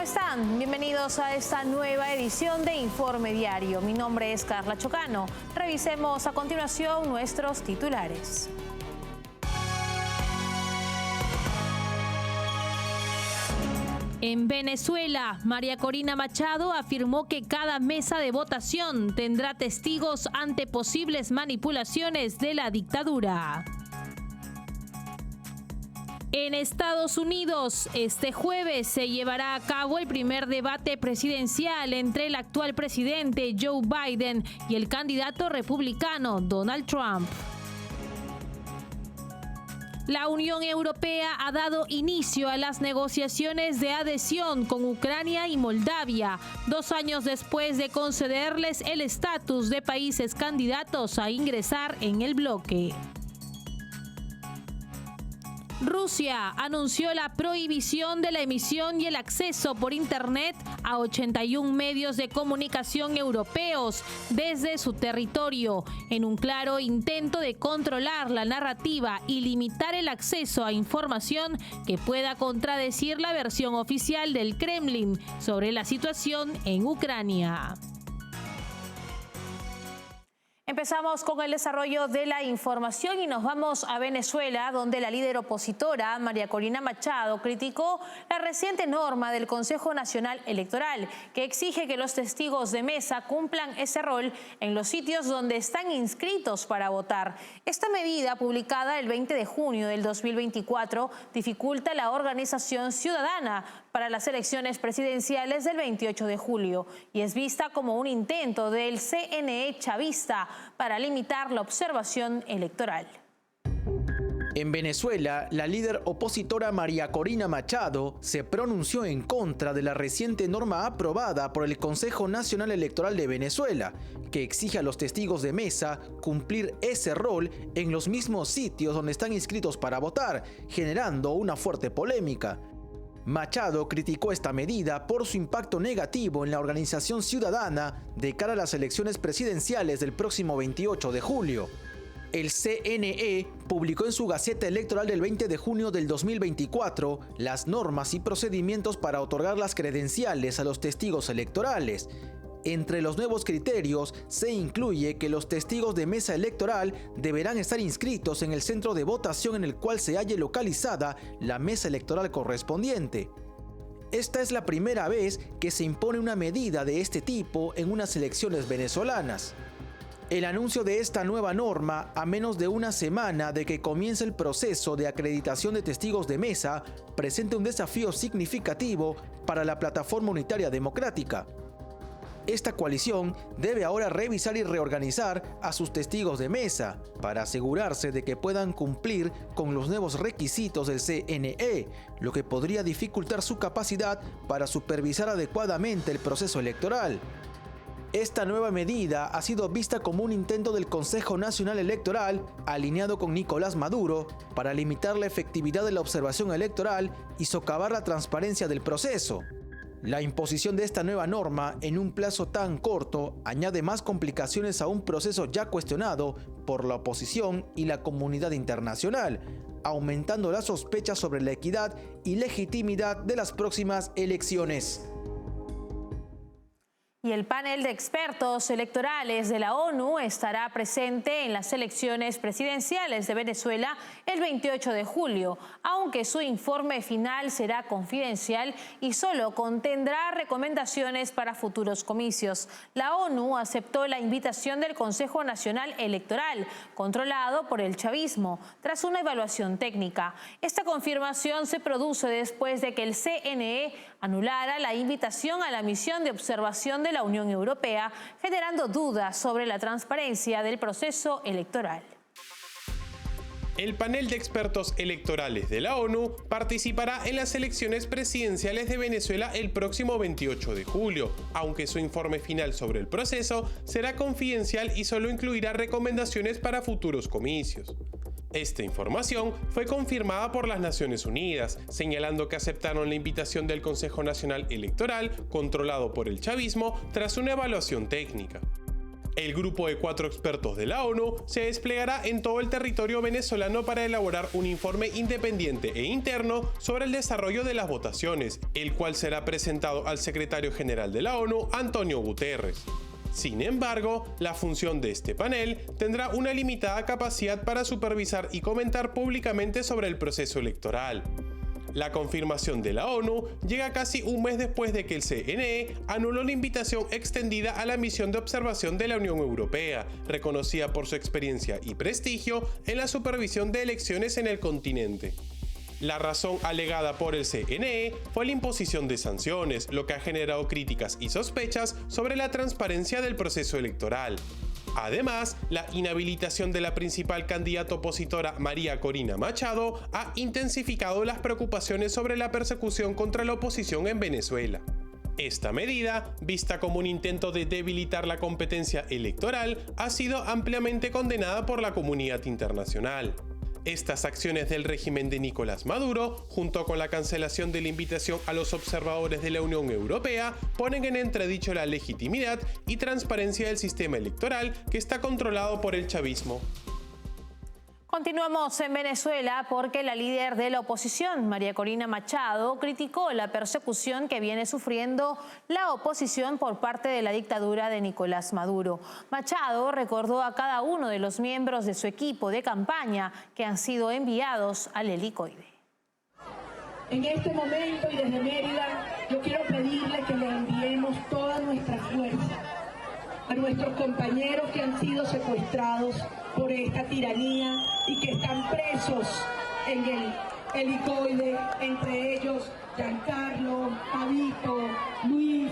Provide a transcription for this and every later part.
están? Bienvenidos a esta nueva edición de Informe Diario. Mi nombre es Carla Chocano. Revisemos a continuación nuestros titulares. En Venezuela, María Corina Machado afirmó que cada mesa de votación tendrá testigos ante posibles manipulaciones de la dictadura. En Estados Unidos, este jueves se llevará a cabo el primer debate presidencial entre el actual presidente Joe Biden y el candidato republicano Donald Trump. La Unión Europea ha dado inicio a las negociaciones de adhesión con Ucrania y Moldavia, 2 años después de concederles el estatus de países candidatos a ingresar en el bloque. Rusia anunció la prohibición de la emisión y el acceso por Internet a 81 medios de comunicación europeos desde su territorio, en un claro intento de controlar la narrativa y limitar el acceso a información que pueda contradecir la versión oficial del Kremlin sobre la situación en Ucrania. Empezamos con el desarrollo de la información y nos vamos a Venezuela, donde la líder opositora, María Corina Machado, criticó la reciente norma del Consejo Nacional Electoral que exige que los testigos de mesa cumplan ese rol en los sitios donde están inscritos para votar. Esta medida, publicada el 20 de junio del 2024, dificulta la organización ciudadana para las elecciones presidenciales del 28 de julio y es vista como un intento del CNE chavista para limitar la observación electoral. En Venezuela, la líder opositora María Corina Machado se pronunció en contra de la reciente norma aprobada por el Consejo Nacional Electoral de Venezuela, que exige a los testigos de mesa cumplir ese rol en los mismos sitios donde están inscritos para votar, generando una fuerte polémica. Machado criticó esta medida por su impacto negativo en la organización ciudadana de cara a las elecciones presidenciales del próximo 28 de julio. El CNE publicó en su Gaceta Electoral del 20 de junio del 2024 las normas y procedimientos para otorgar las credenciales a los testigos electorales. Entre los nuevos criterios se incluye que los testigos de mesa electoral deberán estar inscritos en el centro de votación en el cual se halle localizada la mesa electoral correspondiente. Esta es la primera vez que se impone una medida de este tipo en unas elecciones venezolanas. El anuncio de esta nueva norma, a menos de una semana de que comience el proceso de acreditación de testigos de mesa, presenta un desafío significativo para la Plataforma Unitaria Democrática. Esta coalición debe ahora revisar y reorganizar a sus testigos de mesa para asegurarse de que puedan cumplir con los nuevos requisitos del CNE, lo que podría dificultar su capacidad para supervisar adecuadamente el proceso electoral. Esta nueva medida ha sido vista como un intento del Consejo Nacional Electoral, alineado con Nicolás Maduro, para limitar la efectividad de la observación electoral y socavar la transparencia del proceso. La imposición de esta nueva norma en un plazo tan corto añade más complicaciones a un proceso ya cuestionado por la oposición y la comunidad internacional, aumentando las sospechas sobre la equidad y legitimidad de las próximas elecciones. Y el panel de expertos electorales de la ONU estará presente en las elecciones presidenciales de Venezuela el 28 de julio, aunque su informe final será confidencial y solo contendrá recomendaciones para futuros comicios. La ONU aceptó la invitación del Consejo Nacional Electoral, controlado por el chavismo, tras una evaluación técnica. Esta confirmación se produce después de que el CNE anulara la invitación a la misión de observación de la Unión Europea, generando dudas sobre la transparencia del proceso electoral. El panel de expertos electorales de la ONU participará en las elecciones presidenciales de Venezuela el próximo 28 de julio, aunque su informe final sobre el proceso será confidencial y solo incluirá recomendaciones para futuros comicios. Esta información fue confirmada por las Naciones Unidas, señalando que aceptaron la invitación del Consejo Nacional Electoral, controlado por el chavismo, tras una evaluación técnica. El grupo de 4 expertos de la ONU se desplegará en todo el territorio venezolano para elaborar un informe independiente e interno sobre el desarrollo de las votaciones, el cual será presentado al secretario general de la ONU, Antonio Guterres. Sin embargo, la función de este panel tendrá una limitada capacidad para supervisar y comentar públicamente sobre el proceso electoral. La confirmación de la ONU llega casi un mes después de que el CNE anuló la invitación extendida a la misión de observación de la Unión Europea, reconocida por su experiencia y prestigio en la supervisión de elecciones en el continente. La razón alegada por el CNE fue la imposición de sanciones, lo que ha generado críticas y sospechas sobre la transparencia del proceso electoral. Además, la inhabilitación de la principal candidata opositora María Corina Machado ha intensificado las preocupaciones sobre la persecución contra la oposición en Venezuela. Esta medida, vista como un intento de debilitar la competencia electoral, ha sido ampliamente condenada por la comunidad internacional. Estas acciones del régimen de Nicolás Maduro, junto con la cancelación de la invitación a los observadores de la Unión Europea, ponen en entredicho la legitimidad y transparencia del sistema electoral que está controlado por el chavismo. Continuamos en Venezuela porque la líder de la oposición, María Corina Machado, criticó la persecución que viene sufriendo la oposición por parte de la dictadura de Nicolás Maduro. Machado recordó a cada uno de los miembros de su equipo de campaña que han sido enviados al helicoide. En este momento y desde Mérida, yo quiero pedirle que le enviemos toda nuestra fuerza a nuestros compañeros que han sido secuestrados por esta tiranía y que están presos en el helicoide, entre ellos Giancarlo, Pavito, Luis,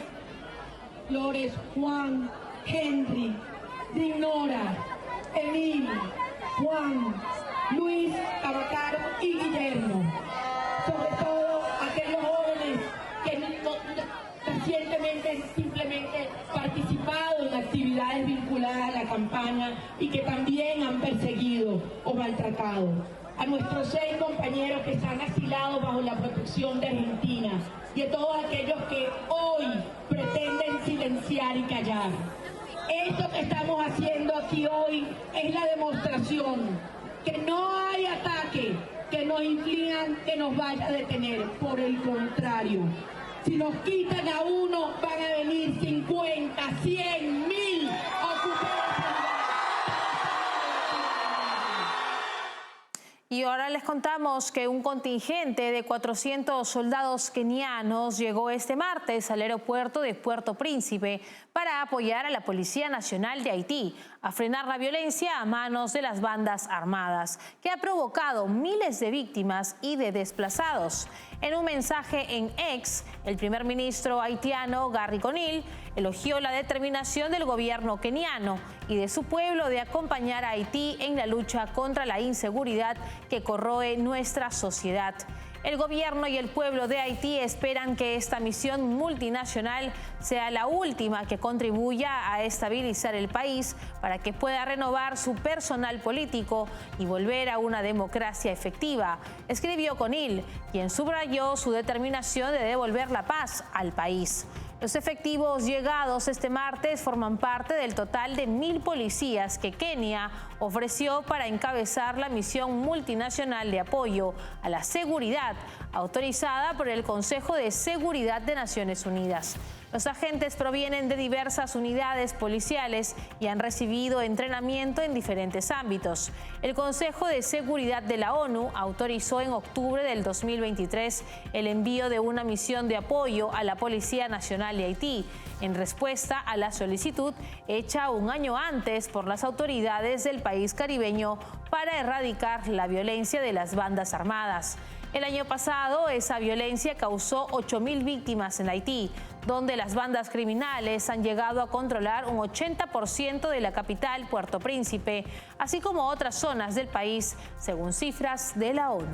Flores, Juan, Henry, Dinora, Emil, Juan, Luis, Tabacaro y Guillermo. Sobre todo aquellos jóvenes que recientemente simplemente participado en actividades vinculadas a la campaña y que también han perseguido o maltratado. A nuestros 6 compañeros que están asilados bajo la protección de Argentina y a todos aquellos que hoy pretenden silenciar y callar. Esto que estamos haciendo aquí hoy es la demostración que no hay ataque que nos inflijan que nos vaya a detener. Por el contrario, si nos quitan a uno, van a venir 50, 100, 1000 ocupados. Y ahora les contamos que un contingente de 400 soldados kenianos llegó este martes al aeropuerto de Puerto Príncipe para apoyar a la Policía Nacional de Haití a frenar la violencia a manos de las bandas armadas, que ha provocado miles de víctimas y de desplazados. En un mensaje en X, el primer ministro haitiano Garry Conille elogió la determinación del gobierno keniano y de su pueblo de acompañar a Haití en la lucha contra la inseguridad que corroe nuestra sociedad. El gobierno y el pueblo de Haití esperan que esta misión multinacional sea la última que contribuya a estabilizar el país para que pueda renovar su personal político y volver a una democracia efectiva, escribió Conille, quien subrayó su determinación de devolver la paz al país. Los efectivos llegados este martes forman parte del total de 1000 policías que Kenia ofreció para encabezar la misión multinacional de apoyo a la seguridad autorizada por el Consejo de Seguridad de Naciones Unidas. Los agentes provienen de diversas unidades policiales y han recibido entrenamiento en diferentes ámbitos. El Consejo de Seguridad de la ONU autorizó en octubre del 2023 el envío de una misión de apoyo a la Policía Nacional de Haití, en respuesta a la solicitud hecha un año antes por las autoridades del país caribeño para erradicar la violencia de las bandas armadas. El año pasado, esa violencia causó 8.000 víctimas en Haití, donde las bandas criminales han llegado a controlar un 80% de la capital, Puerto Príncipe, así como otras zonas del país, según cifras de la ONU.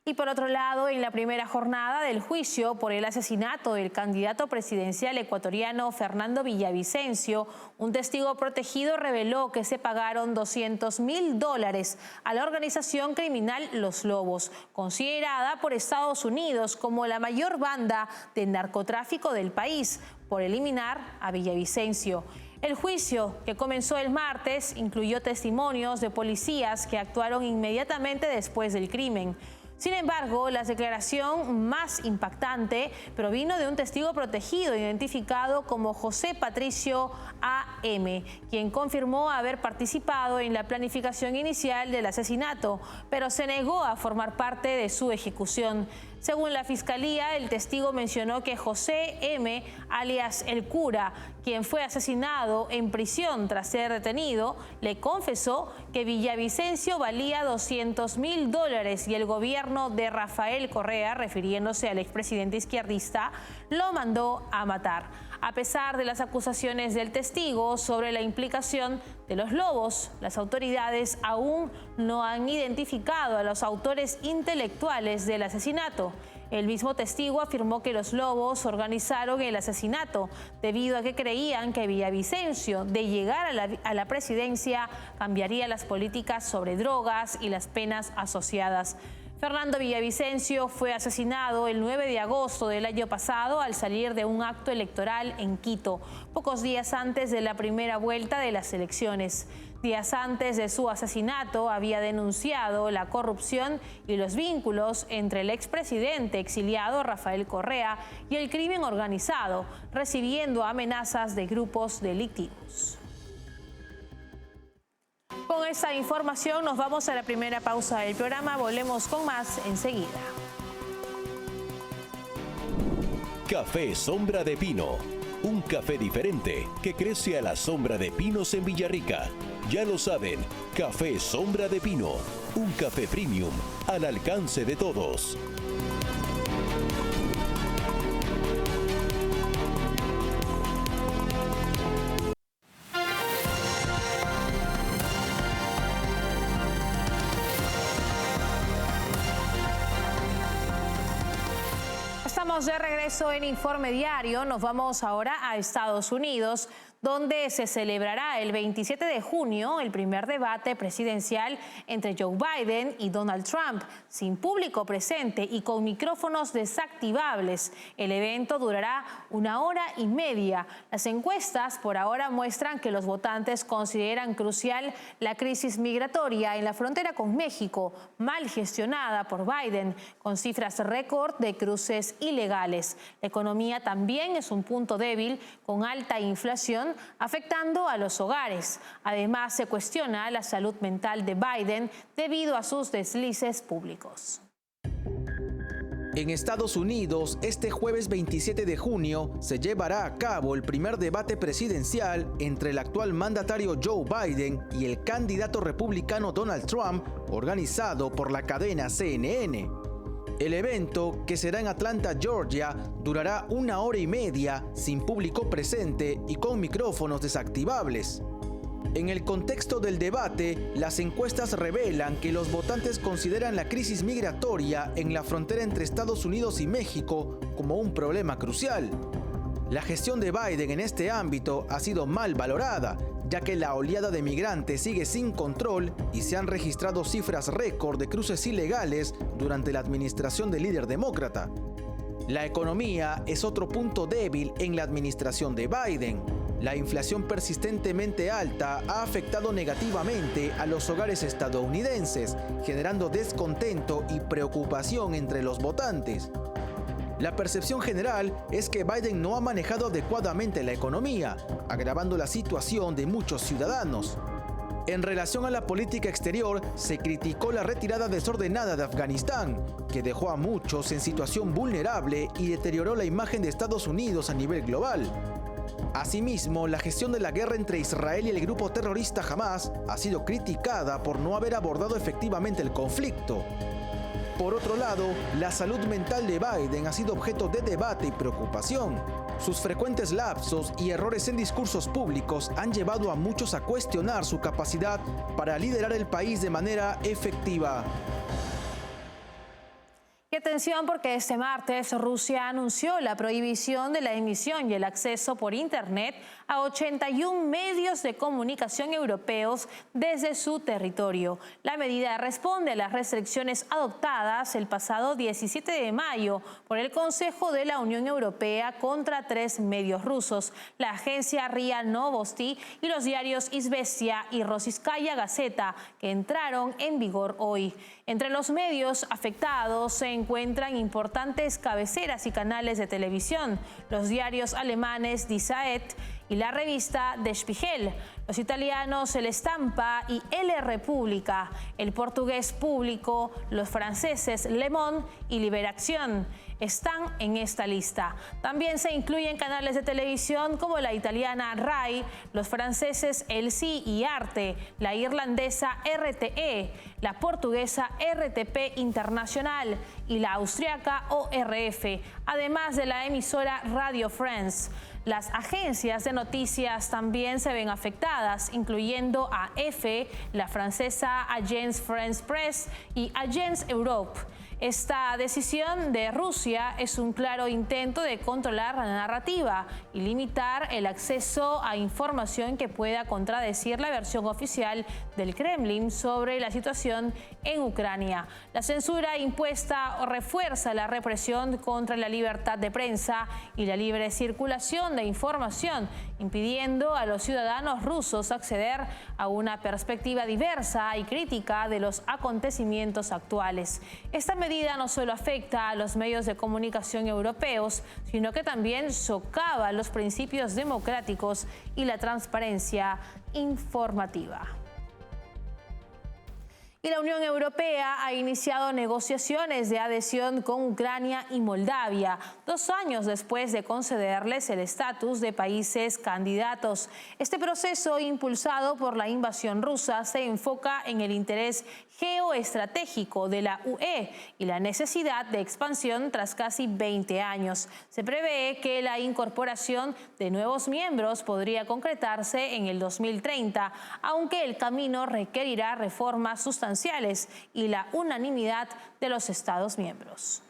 Y por otro lado, en la primera jornada del juicio por el asesinato del candidato presidencial ecuatoriano Fernando Villavicencio, un testigo protegido reveló que se pagaron $200.000 a la organización criminal Los Lobos, considerada por Estados Unidos como la mayor banda de narcotráfico del país, por eliminar a Villavicencio. El juicio, que comenzó el martes, incluyó testimonios de policías que actuaron inmediatamente después del crimen. Sin embargo, la declaración más impactante provino de un testigo protegido identificado como José Patricio A.M., quien confirmó haber participado en la planificación inicial del asesinato, pero se negó a formar parte de su ejecución. Según la Fiscalía, el testigo mencionó que José M., alias El Cura, quien fue asesinado en prisión tras ser detenido, le confesó que Villavicencio valía $200.000 y el gobierno de Rafael Correa, refiriéndose al expresidente izquierdista, lo mandó a matar. A pesar de las acusaciones del testigo sobre la implicación de los Lobos, las autoridades aún no han identificado a los autores intelectuales del asesinato. El mismo testigo afirmó que los Lobos organizaron el asesinato debido a que creían que Villavicencio, de llegar a la presidencia, cambiaría las políticas sobre drogas y las penas asociadas. Fernando Villavicencio fue asesinado el 9 de agosto del año pasado al salir de un acto electoral en Quito, pocos días antes de la primera vuelta de las elecciones. Días antes de su asesinato había denunciado la corrupción y los vínculos entre el expresidente exiliado Rafael Correa y el crimen organizado, recibiendo amenazas de grupos delictivos. Con esta información nos vamos a la primera pausa del programa. Volvemos con más enseguida. Café Sombra de Pino. Un café diferente que crece a la sombra de pinos en Villarrica. Ya lo saben, Café Sombra de Pino. Un café premium al alcance de todos. Estamos de regreso en Informe Diario. Nos vamos ahora a Estados Unidos, donde se celebrará el 27 de junio el primer debate presidencial entre Joe Biden y Donald Trump, sin público presente y con micrófonos desactivables. El evento durará 1 hora y media. Las encuestas por ahora muestran que los votantes consideran crucial la crisis migratoria en la frontera con México, mal gestionada por Biden, con cifras récord de cruces ilegales. La economía también es un punto débil, con alta inflación afectando a los hogares. Además, se cuestiona la salud mental de Biden debido a sus deslices públicos. En Estados Unidos, este jueves 27 de junio, se llevará a cabo el primer debate presidencial entre el actual mandatario Joe Biden y el candidato republicano Donald Trump, organizado por la cadena CNN. El evento, que será en Atlanta, Georgia, durará 1 hora y media, sin público presente y con micrófonos desactivables. En el contexto del debate, las encuestas revelan que los votantes consideran la crisis migratoria en la frontera entre Estados Unidos y México como un problema crucial. La gestión de Biden en este ámbito ha sido mal valorada, ya que la oleada de migrantes sigue sin control y se han registrado cifras récord de cruces ilegales durante la administración del líder demócrata. La economía es otro punto débil en la administración de Biden. La inflación persistentemente alta ha afectado negativamente a los hogares estadounidenses, generando descontento y preocupación entre los votantes. La percepción general es que Biden no ha manejado adecuadamente la economía, agravando la situación de muchos ciudadanos. En relación a la política exterior, se criticó la retirada desordenada de Afganistán, que dejó a muchos en situación vulnerable y deterioró la imagen de Estados Unidos a nivel global. Asimismo, la gestión de la guerra entre Israel y el grupo terrorista Hamas ha sido criticada por no haber abordado efectivamente el conflicto. Por otro lado, la salud mental de Biden ha sido objeto de debate y preocupación. Sus frecuentes lapsos y errores en discursos públicos han llevado a muchos a cuestionar su capacidad para liderar el país de manera efectiva. Y atención porque este martes Rusia anunció la prohibición de la emisión y el acceso por Internet a 81 medios de comunicación europeos desde su territorio. La medida responde a las restricciones adoptadas el pasado 17 de mayo por el Consejo de la Unión Europea contra 3 medios rusos, la agencia RIA Novosti y los diarios Izvestia y Rossiyskaya Gazeta, que entraron en vigor hoy. Entre los medios afectados se encuentran importantes cabeceras y canales de televisión, los diarios alemanes Die Zeit y la revista Der Spiegel, los italianos El Stampa y El Repubblica, el portugués Público, los franceses Le Monde y Liberación están en esta lista. También se incluyen canales de televisión como la italiana RAI, los franceses El Sí y Arte, la irlandesa RTE, la portuguesa RTP Internacional y la austriaca ORF, además de la emisora Radio France. Las agencias de noticias también se ven afectadas, incluyendo a EFE, la francesa Agence France Presse y Agence Europe. Esta decisión de Rusia es un claro intento de controlar la narrativa y limitar el acceso a información que pueda contradecir la versión oficial del Kremlin sobre la situación en Ucrania. La censura impuesta refuerza la represión contra la libertad de prensa y la libre circulación de información, impidiendo a los ciudadanos rusos acceder a una perspectiva diversa y crítica de los acontecimientos actuales. Esta medida no solo afecta a los medios de comunicación europeos, sino que también socava los principios democráticos y la transparencia informativa. Y la Unión Europea ha iniciado negociaciones de adhesión con Ucrania y Moldavia, 2 años después de concederles el estatus de países candidatos. Este proceso, impulsado por la invasión rusa, se enfoca en el interés geoestratégico de la UE y la necesidad de expansión tras casi 20 años. Se prevé que la incorporación de nuevos miembros podría concretarse en el 2030, aunque el camino requerirá reformas sustanciales y la unanimidad de los Estados miembros.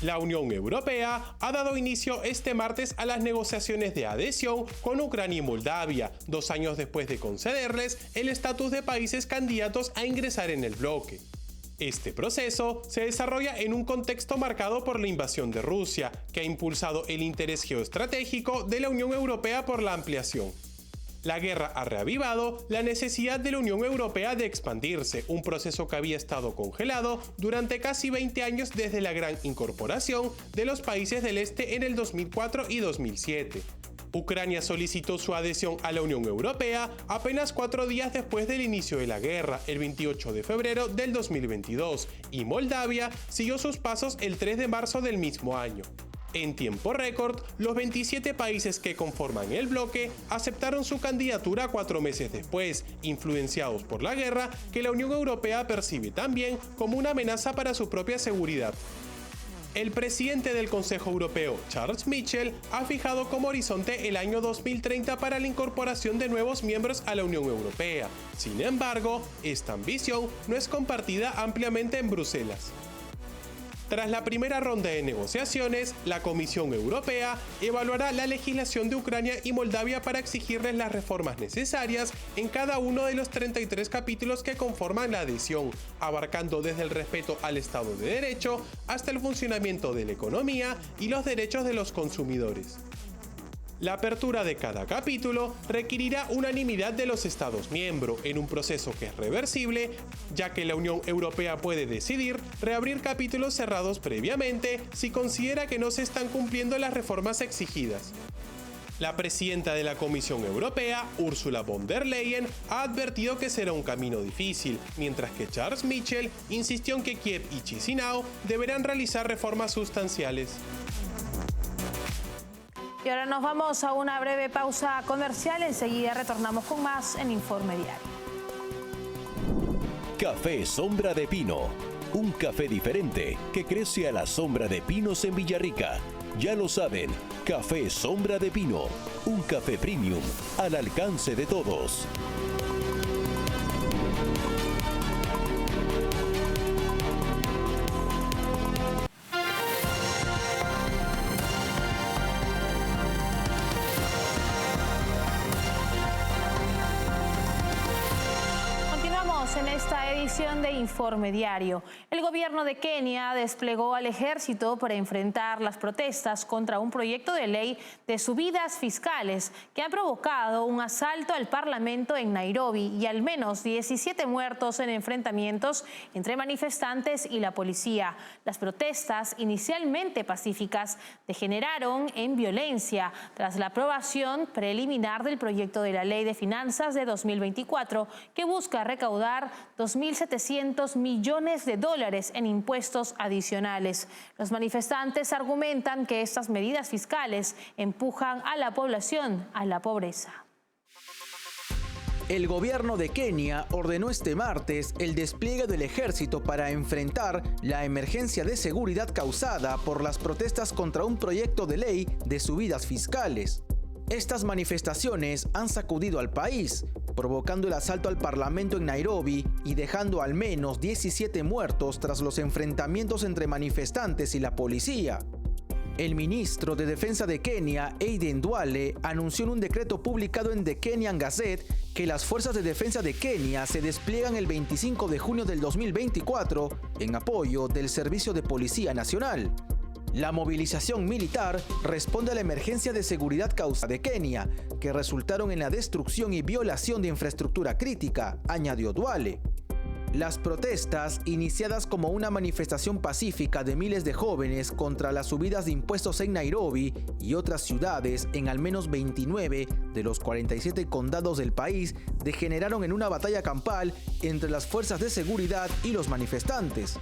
La Unión Europea ha dado inicio este martes a las negociaciones de adhesión con Ucrania y Moldavia, 2 años después de concederles el estatus de países candidatos a ingresar en el bloque. Este proceso se desarrolla en un contexto marcado por la invasión de Rusia, que ha impulsado el interés geoestratégico de la Unión Europea por la ampliación. La guerra ha reavivado la necesidad de la Unión Europea de expandirse, un proceso que había estado congelado durante casi 20 años desde la gran incorporación de los países del este en el 2004 y 2007. Ucrania solicitó su adhesión a la Unión Europea apenas 4 días después del inicio de la guerra, el 28 de febrero del 2022, y Moldavia siguió sus pasos el 3 de marzo del mismo año. En tiempo récord, los 27 países que conforman el bloque aceptaron su candidatura 4 meses después, influenciados por la guerra que la Unión Europea percibe también como una amenaza para su propia seguridad. El presidente del Consejo Europeo, Charles Michel, ha fijado como horizonte el año 2030 para la incorporación de nuevos miembros a la Unión Europea. Sin embargo, esta ambición no es compartida ampliamente en Bruselas. Tras la primera ronda de negociaciones, la Comisión Europea evaluará la legislación de Ucrania y Moldavia para exigirles las reformas necesarias en cada uno de los 33 capítulos que conforman la adhesión, abarcando desde el respeto al Estado de Derecho hasta el funcionamiento de la economía y los derechos de los consumidores. La apertura de cada capítulo requerirá unanimidad de los Estados miembros en un proceso que es reversible, ya que la Unión Europea puede decidir reabrir capítulos cerrados previamente si considera que no se están cumpliendo las reformas exigidas. La presidenta de la Comisión Europea, Ursula von der Leyen, ha advertido que será un camino difícil, mientras que Charles Michel insistió en que Kiev y Chisinau deberán realizar reformas sustanciales. Y ahora nos vamos a una breve pausa comercial. Enseguida retornamos con más en Informe Diario. Café Sombra de Pino. Un café diferente que crece a la sombra de pinos en Villarrica. Ya lo saben, Café Sombra de Pino. Un café premium al alcance de todos. esta edición de Informe Diario. El gobierno de Kenia desplegó al ejército para enfrentar las protestas contra un proyecto de ley de subidas fiscales que ha provocado un asalto al Parlamento en Nairobi y al menos 17 muertos en enfrentamientos entre manifestantes y la policía. Las protestas, inicialmente pacíficas, degeneraron en violencia tras la aprobación preliminar del proyecto de la Ley de Finanzas de 2024 que busca recaudar 2.700 millones de dólares en impuestos adicionales. Los manifestantes argumentan que estas medidas fiscales empujan a la población a la pobreza. El gobierno de Kenia ordenó este martes el despliegue del ejército para enfrentar la emergencia de seguridad causada por las protestas contra un proyecto de ley de subidas fiscales. Estas manifestaciones han sacudido al país, provocando el asalto al Parlamento en Nairobi y dejando al menos 17 muertos tras los enfrentamientos entre manifestantes y la policía. El ministro de Defensa de Kenia, Aden Duale, anunció en un decreto publicado en The Kenyan Gazette que las fuerzas de defensa de Kenia se despliegan el 25 de junio del 2024 en apoyo del Servicio de Policía Nacional. La movilización militar responde a la emergencia de seguridad causada de Kenia, que resultaron en la destrucción y violación de infraestructura crítica, añadió Duale. Las protestas, iniciadas como una manifestación pacífica de miles de jóvenes contra las subidas de impuestos en Nairobi y otras ciudades en al menos 29 de los 47 condados del país, degeneraron en una batalla campal entre las fuerzas de seguridad y los manifestantes.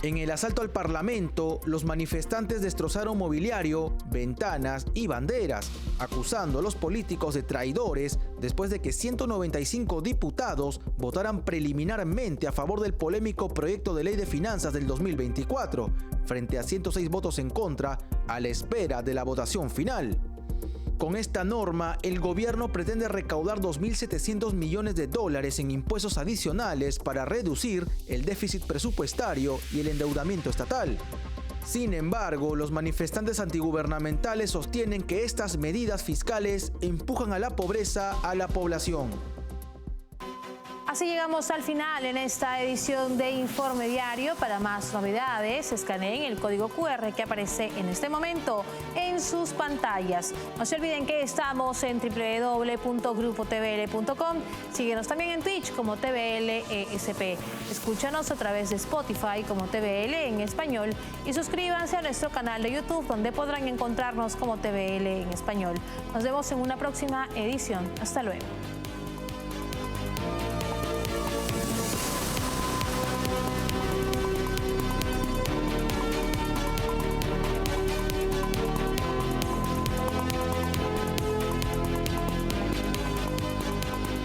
En el asalto al Parlamento, los manifestantes destrozaron mobiliario, ventanas y banderas, acusando a los políticos de traidores después de que 195 diputados votaran preliminarmente a favor del polémico proyecto de ley de finanzas del 2024, frente a 106 votos en contra, a la espera de la votación final. Con esta norma, el gobierno pretende recaudar 2.700 millones de dólares en impuestos adicionales para reducir el déficit presupuestario y el endeudamiento estatal. Sin embargo, los manifestantes antigubernamentales sostienen que estas medidas fiscales empujan a la pobreza a la población. Así llegamos al final en esta edición de Informe Diario. Para más novedades, escaneen el código QR que aparece en este momento en sus pantallas. No se olviden que estamos en www.grupotvl.com. Síguenos también en Twitch como TVL-ESP. Escúchanos a través de Spotify como TVL en español y suscríbanse a nuestro canal de YouTube donde podrán encontrarnos como TVL en español. Nos vemos en una próxima edición. Hasta luego.